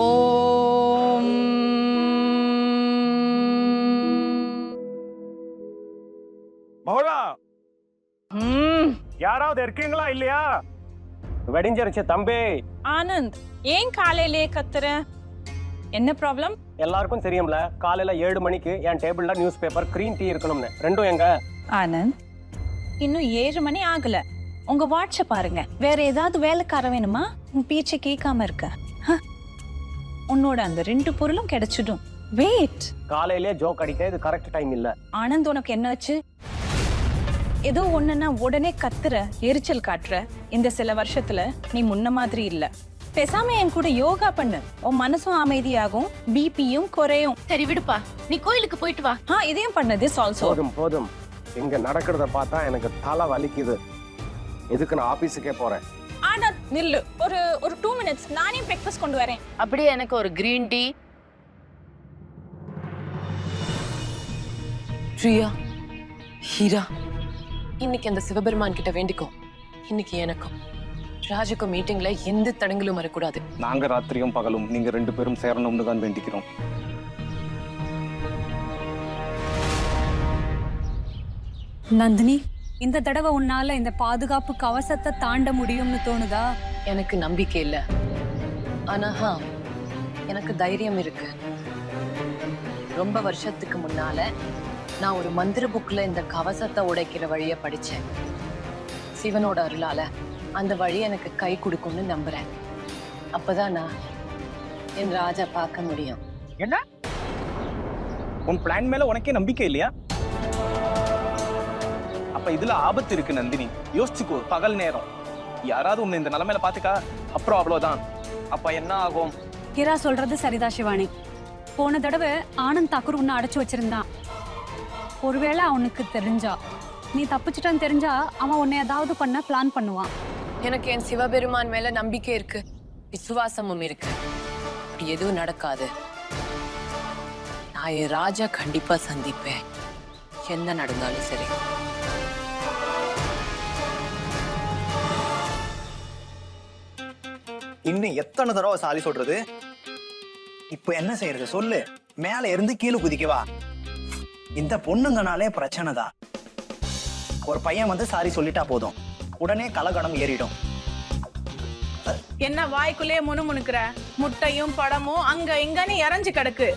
ஓம் மகளா யாராவது இருக்கீங்களா இல்லையா? வெடிஞ்சிருச்சு தம்பி. ஆனந்த், ஏன் காலையிலேயே கத்துற? என்ன ப்ராப்ளம்? எல்லாருக்கும் தெரியும்ல, காலையில 7 மணிக்கு என் டேபிள்ல நியூஸ் பேப்பர் கிரீன் டீ இருக்கணும்னு. ரெண்டும் எங்க? ஆனந்த், இன்னும் 7 மணி ஆகல. உங்க வாட்ஸ்அப் பாருங்க. வேற ஏதாவது வேலைக்கார வேணுமா? உன் பேச்சை கேட்காம இருக்க. உன்னோட அந்த 2 பொருளும் கிடைச்சிடும். வெயிட். காலையிலே ஜோக் அடிக்க இது கரெக்ட் டைம் இல்ல. ஆனந்த், உனக்கு என்னாச்சு? ஏதோ ஒண்ணுன்னா உடனே கத்துற, எரிச்சல் காட்டுற. இந்த சில வருஷத்துல நீ முன்ன மாதிரி இல்ல. பேசாம என் கூட யோகா பண்ணு. உன் மனசும் அமைதியாகும், பிபியும் குறையும். சரி விடுப்பா, நீ கோயிலுக்கு போயிட்டு வா. இதையும் பண்ணு. This also. போதும் போதும். இங்க நடக்கிறத பார்த்தா எனக்கு தலை வலிக்குது. எதுக்கு நான் ஆபீஸுக்கே போறேன். ஆனந்த், நில்லு. ஒரு 2 மினிட்ஸ். நானே பிரேக்ஃபாஸ்ட் கொண்டு வரேன். அப்படியே எனக்கு ஒரு கிரீன் டீ. பிரியா, ஹீரா, இன்னைக்கு அந்த சிவபெருமான் கிட்ட வேண்டிக்கோ. இன்னைக்கு எனக்கும் ராஜுக்கும் மீட்டிங்ல எந்த தடங்களும் வரக்கூடாது. நாங்க ராத்திரியும் பகலும் நீங்க 2 பேரும் சேரணும்னு தான் வேண்டிக்கிறோம். நந்தினி, இந்த தடவை உன்னால இந்த பாதுகாப்பு கவசத்தை தாண்ட முடியும்னு தோணுதா? எனக்கு நம்பிக்கை இல்ல, ஆனா எனக்கு தைரியம் இருக்கு. ரொம்ப வருஷத்துக்கு முன்னால நான் ஒரு மந்திர புக்ல இந்த கவசத்தை உடைக்கிற வழிய படிச்சேன். சிவனோட அருளால அந்த வழி எனக்கு கை கொடுக்கும்னு நம்புறேன். அப்பதான் நான் என் ராஜா பார்க்க முடியும். என்ன? உன் பிளான் மேல உனக்கே நம்பிக்கை இல்லையா? அப்ப இதுல ஆபத்து இருக்கு நந்தினி. யோசிச்சுக்கோ. பகல் நேரம் யாராவது உன்னை இந்த நிலைமையில பாத்துக்கா, அப்புறம் அவ்வளவுதான். அப்ப என்ன ஆகும்? ஹீரா சொல்றது சரிதான் சிவானி. போன தடவை ஆனந்த் தாக்கூர் உன்னை அடைச்சு வச்சிருந்தான். ஒருவேளை அவனுக்கு தெரிஞ்சா, நீ தப்பிச்சிட்டான்னு தெரிஞ்சா, அவன் உன்னை ஏதாவது பண்ண பிளான் பண்ணுவான். எனக்கு என் சிவபெருமான் மேல நம்பிக்கை இருக்கு, விசுவாசமும் இருக்கு. அப்படி எதுவும் நடக்காது. நான் என் ராஜா கண்டிப்பா சந்திப்பேன், என்ன நடந்தாலும் சரி. இன்னும் எத்தனை தடவை சாரி சொல்றது? இப்ப என்ன செய்யறது சொல்லு? மேல இருந்து கீழே குதிக்கவா? இந்த பொண்ணுங்கனாலே பிரச்சனை தான். ஒரு பையன் வந்து சாரி சொல்லிட்டா போதும், உடனே கலகணம் ஏறிடும். என்ன வாய்க்குள்ளே முணுமுணுக்கிற? முட்டையும் படமும் அங்க இங்கன்னு இறஞ்சு கிடக்கு.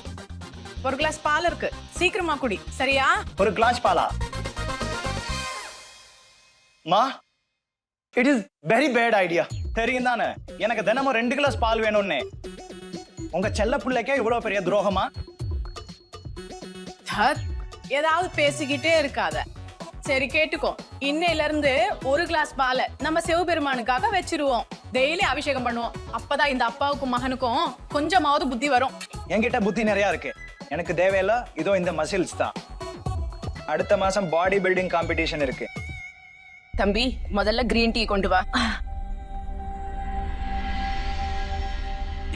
ஒரு கிளாஸ் பால் இருக்கு, சீக்கிரமா குடி. சரியா? ஒரு கிளாஸ் பாலா? மா, it is very bad idea. தெரியும் தானே, எனக்கு தினமும் 2 கிளாஸ் பால் வேணும்னு. உங்க செல்ல பிள்ளைக்கே இவ்வளவு பெரிய துரோகமா? ஏதாவது பேசிக்கிட்டே இருக்காத. சரி கேட்டுக்கோ, இன்னையில இருந்து ஒரு கிளாஸ் பாலை நம்ம சிவபெருமானுக்காக வச்சிருவோம். டெய்லி அபிஷேகம் பண்ணுவோம். அப்பதான் இந்த அப்பாவுக்கும் மகனுக்கும் கொஞ்சமாவது புத்தி வரும். என்கிட்ட புத்தி நிறைய இருக்கு. எனக்கு தேவையில்ல இதோ இந்த மசில்ஸ் தான். அடுத்த மாசம் பாடி பில்டிங் காம்படிஷன் இருக்கு. தம்பி, முதல்ல கிரீன் டீ கொண்டு வா.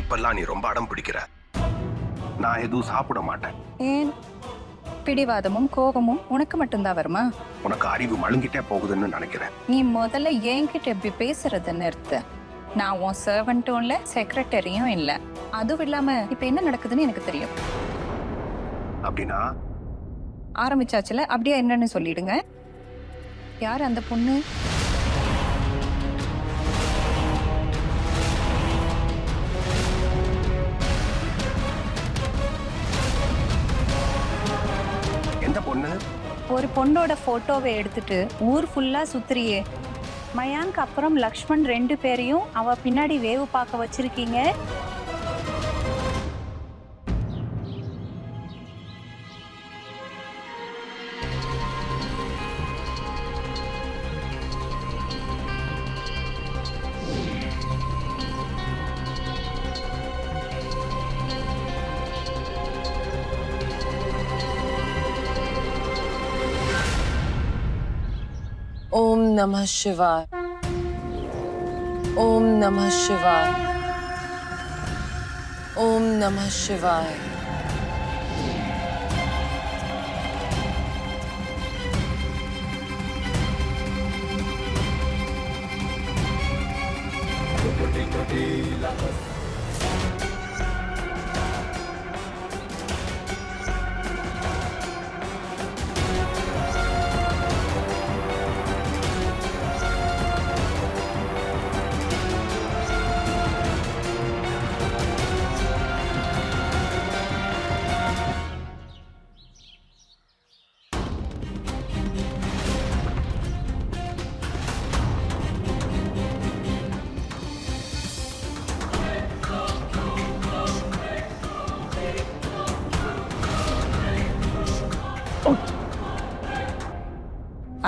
இப்பெல்லாம் நீ ரொம்ப அடம் பிடிக்கிற. நான் எதுவும் சாப்பிட மாட்டேன். ஏன்? பிடிவாதமும் கோபமும் உனக்கு மட்டும்தான் வருமா? உனக்கு அறிவு மழுங்கிட்டே போகுதுன்னு நினைக்கிறேன். நீ முதல்ல என்கிட்ட இப்படி பேசுறத நிறுத்து. நான் உன் சர்வெண்ட்டும் இல்ல, செக்ரட்டரியும் இல்ல. அதுவும் இல்லாம இப்ப என்ன நடக்குதுன்னு எனக்கு தெரியும். அப்படின்னா ஆரம்பிச்சாச்சுல, அப்படியே என்னன்னு சொல்லிடுங்க. யார் அந்த பொண்ணு? எந்த பொண்ணு? ஒரு பொண்ணோட போட்டோவை எடுத்துட்டு ஊர் ஃபுல்லா சுத்துறியே. மயாங்க் அப்புறம் லக்ஷ்மண் 2 பேரையும் அவ பின்னாடி வேவு பார்க்க வச்சிருக்கீங்க. ओम नमः शिवाय, ओम नमः शिवाय, ओम नमः शिवाय।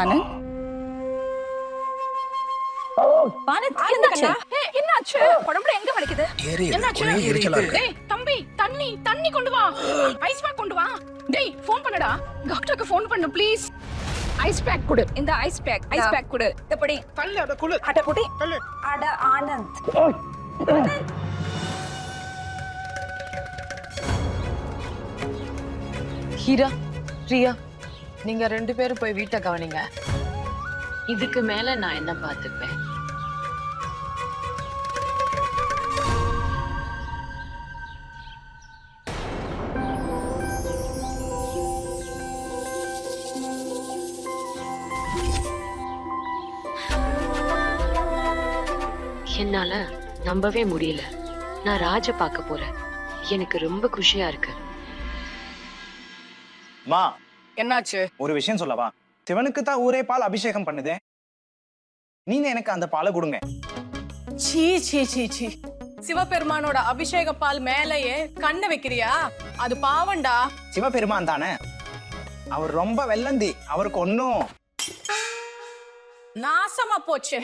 ஆனந்த் ஆனந்த் என்னாச்சு? என்னாச்சு? உடம்புல எங்க வலிக்குது? என்னாச்சு? டேய் தம்பி, தண்ணி கொண்டு வா. ஐஸ் பேக் கொண்டு வா. டேய் ஃபோன் பண்ணுடா. டாக்டருக்கு ஃபோன் பண்ணு ப்ளீஸ். ஐஸ் பேக் கொடு. இந்த ஐஸ் பேக் கொடு. எப்படி? தள்ளு அத குளு அட புடி. தள்ளு. அட ஆனந்த். ஹீரா, பிரியா, நீங்க 2 பேரும் போய் வீட்டை கவனிங்க. இதுக்கு மேல நான் என்ன பார்த்துப்பேன். என்னால நம்பவே முடியல. நான் ராஜ பார்க்க போறேன். எனக்கு ரொம்ப குஷியா இருக்கு. மா, என்னாச்சு? ஒரு விஷயம் சொல்லவா? சிவனுக்கு தான் ஊரே பால் அபிஷேகம் பண்ணுதே, நீங்க எனக்கு அந்த பாலை கொடுங்க. சீ சீ சீ சீ. சிவபெருமானோட அபிஷேக பால் மேலேயே கண்ணை வைக்கிறியா? அது பாவண்டா. சிவபெருமான் தானே, அவர் ரொம்ப வெள்ளந்தி, அவருக்கு ஒன்னும். நாசமா போச்சு.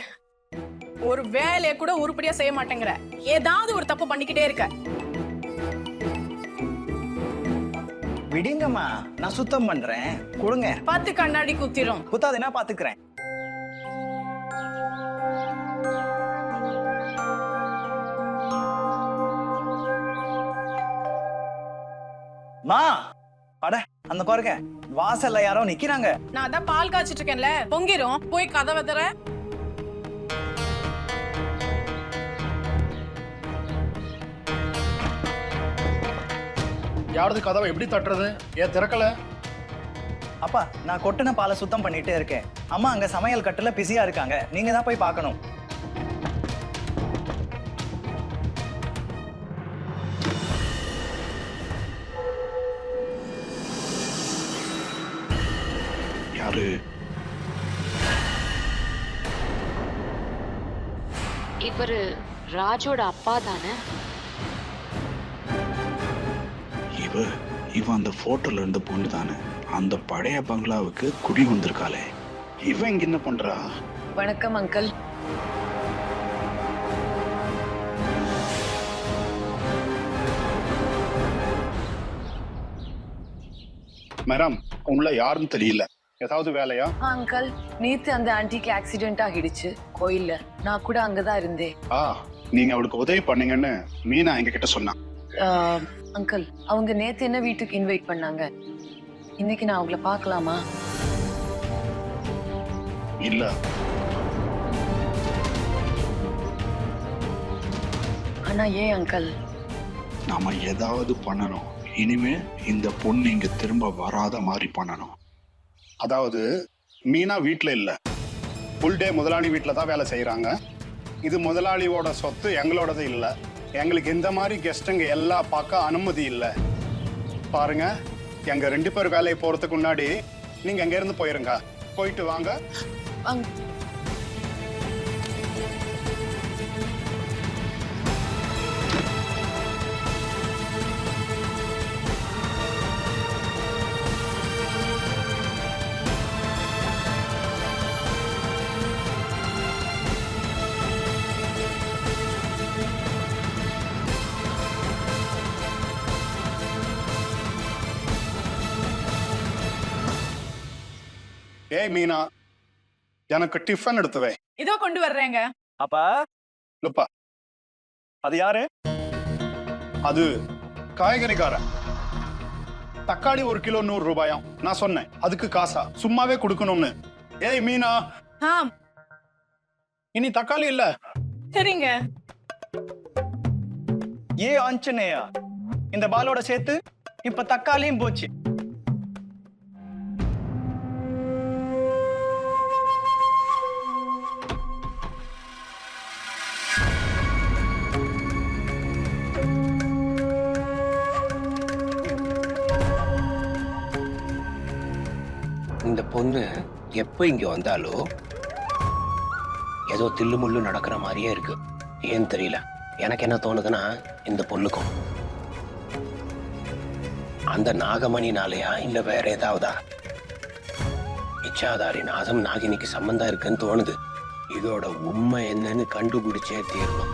ஒரு வேலையை கூட உருப்படியா செய்ய மாட்டேங்கிற. ஏதாவது ஒரு தப்பு பண்ணிக்கிட்டே இருக்க. விடுங்கம்மா, நான் சுத்தம் பண்றேன், கொடுங்க. பார்த்து கண்ணாடி குத்திரும். குத்தாதுன்னா பாத்துக்கிறேன். மா, அட அந்த பாருங்க, வாசல்ல யாரோ நிக்கிறாங்க. நான் அதான் பால் காய்ச்சிட்டு இருக்கேன்ல, பொங்கிரும். போய் கதவை தர. யாரது கதவை எப்படி தட்டுறது? ஏன் திறக்கல? அப்பா, நான் கொட்டின பாலை சுத்தம் பண்ணிட்டே இருக்கேன். அம்மா அங்க சமையல் கட்டுல பிஸியா இருக்காங்க, நீங்க தான் போய் பார்க்கணும். யாரு? இவரு ராஜோட அப்பா தானே? இவன் அந்த போட்டோல இருந்த பொண்ணு தானே, அந்த பழைய பங்களாவுக்கு குடி வந்திருக்காளே. இவன் இங்க என்ன பண்றா? வணக்கம் அங்கிள். மேடம், உள்ள யாருன்னு தெரியல. ஏதாவது வேலையா? அங்கிள், நேத்து அந்த ஆன்டிக்கு ஆக்சிடென்ட் ஆகிடுச்சு கோயில்ல. நான் கூட அங்கதான் இருந்தேன். நீங்க அவளுக்கு உதவி பண்ணீங்கன்னு மீனா எங்க கிட்ட சொன்னா. அங்கிள், அவங்க நேத்து என்ன வீட்டுக்கு இன்வைட் பண்ணாங்க. இன்னைக்கு நான் அவங்கள பார்க்கலாமா? இல்ல. ஆனா ஏன் அங்கிள்? நாம ஏதாவது பண்ணணும். இனிமே இந்த பொண்ணு இங்க திரும்ப வராத மாதிரி பண்ணணும். அதாவது மீனா வீட்டுல இல்ல, ஃபுல் டே முதலாளி வீட்டுல தான் வேலை செய்யறாங்க. இது முதலாளியோட சொத்து, எங்களோடது இல்ல. எங்களுக்கு இந்த மாதிரி கெஸ்ட்டுங்க எல்லாம் பார்க்க அனுமதி இல்லை. பாருங்க, எங்க 2 பேர் வேலையை போறதுக்கு முன்னாடி நீங்க எங்க இருந்து போயிருங்க. போயிட்டு வாங்க. ஏய் மீனா, எனக்கு டிஃபன் எடுத்துவே. இதோ கொண்டு வர்றேங்க. அப்பா, இல்லப்பா, அது யாரு? அது காய்கறிக்காரன். தக்காளி 1 கிலோ 100 ரூபாயாம். நான் சொன்னேன் அதுக்கு காசா, சும்மாவே கொடுக்கணும்னு. ஏய் மீனா, இனி தக்காளி இல்ல. சரிங்க. ஏ ஆஞ்சநேயா, இந்த பாலோட சேர்த்து இப்ப தக்காளியும் போச்சு. இந்த பொண்ணு எப்போ இங்க வந்தாலோ ஏதோ தில்லுமுள்ளு நடக்கிற மாதிரியே இருக்கு. ஏன்னு தெரியல. எனக்கு என்ன தோணுதுன்னா, இந்த பொண்ணுக்கும் அந்த நாகமணினாலயா இல்ல வேற ஏதாவதா? இச்சாதாரி நாதம் நாகினிக்கு சம்பந்தம் இருக்குன்னு தோணுது. இதோட உண்மை என்னன்னு கண்டுபிடிச்சே தீரணும்.